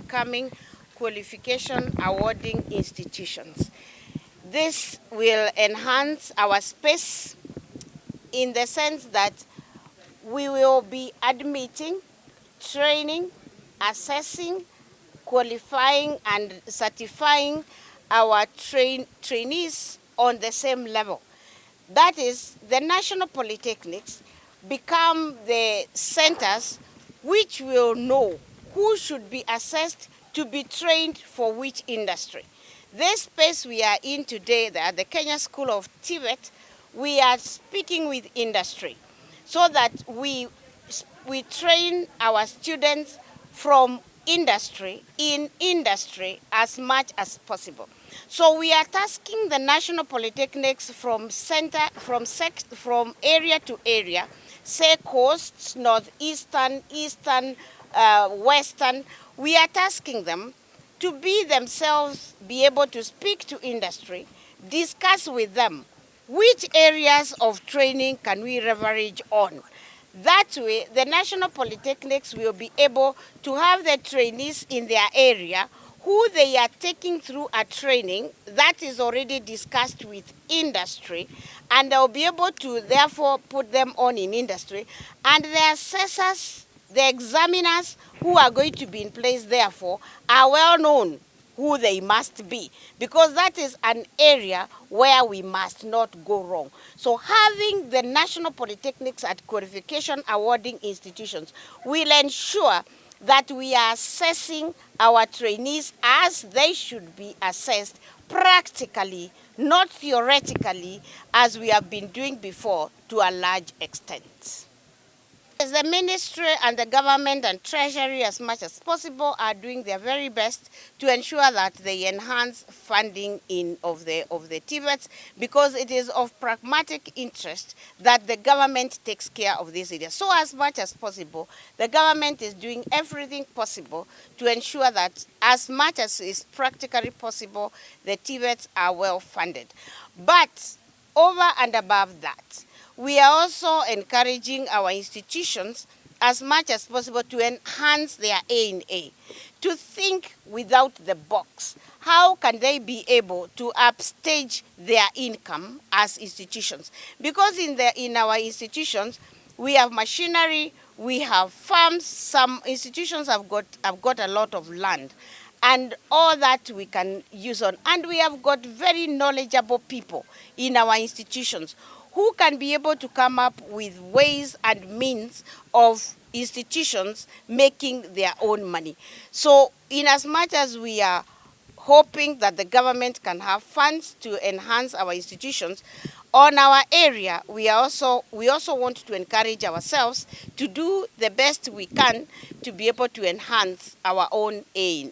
becoming qualification awarding institutions. This will enhance our space in the sense that we will be admitting, training, assessing, qualifying and certifying our trainees on the same level. That is, the national polytechnics become the centers which will know who should be assessed to be trained for which industry. This space we are in today at the Kenya School of Tvet, we are speaking with industry so that we train our students from industry in industry as much as possible. So we are tasking the national polytechnics from area to area, say coast, northeastern, eastern, western. We are tasking them to be able to speak to industry, discuss with them which areas of training can we leverage on. That way, the national polytechnics will be able to have the trainees in their area who they are taking through a training that is already discussed with industry, and they'll be able to therefore put them on in industry, and the assessors, the examiners who are going to be in place therefore are well known who they must be, because that is an area where we must not go wrong. So having the national polytechnics at qualification awarding institutions will ensure that we are assessing our trainees as they should be assessed practically, not theoretically, as we have been doing before to a large extent. The ministry and the government and treasury, as much as possible, are doing their very best to ensure that they enhance funding of the Tvets, because it is of pragmatic interest that the government takes care of this area. So as much as possible, the government is doing everything possible to ensure that as much as is practically possible, the Tvets are well funded. But over and above that, we are also encouraging our institutions as much as possible to enhance their A&A, to think without the box. How can they be able to upstage their income as institutions? Because in our institutions, we have machinery, we have farms, some institutions have got a lot of land, and all that we can use on. And we have got very knowledgeable people in our institutions who can be able to come up with ways and means of institutions making their own money. So in as much as we are hoping that the government can have funds to enhance our institutions, on our area, we also want to encourage ourselves to do the best we can to be able to enhance our own A&A.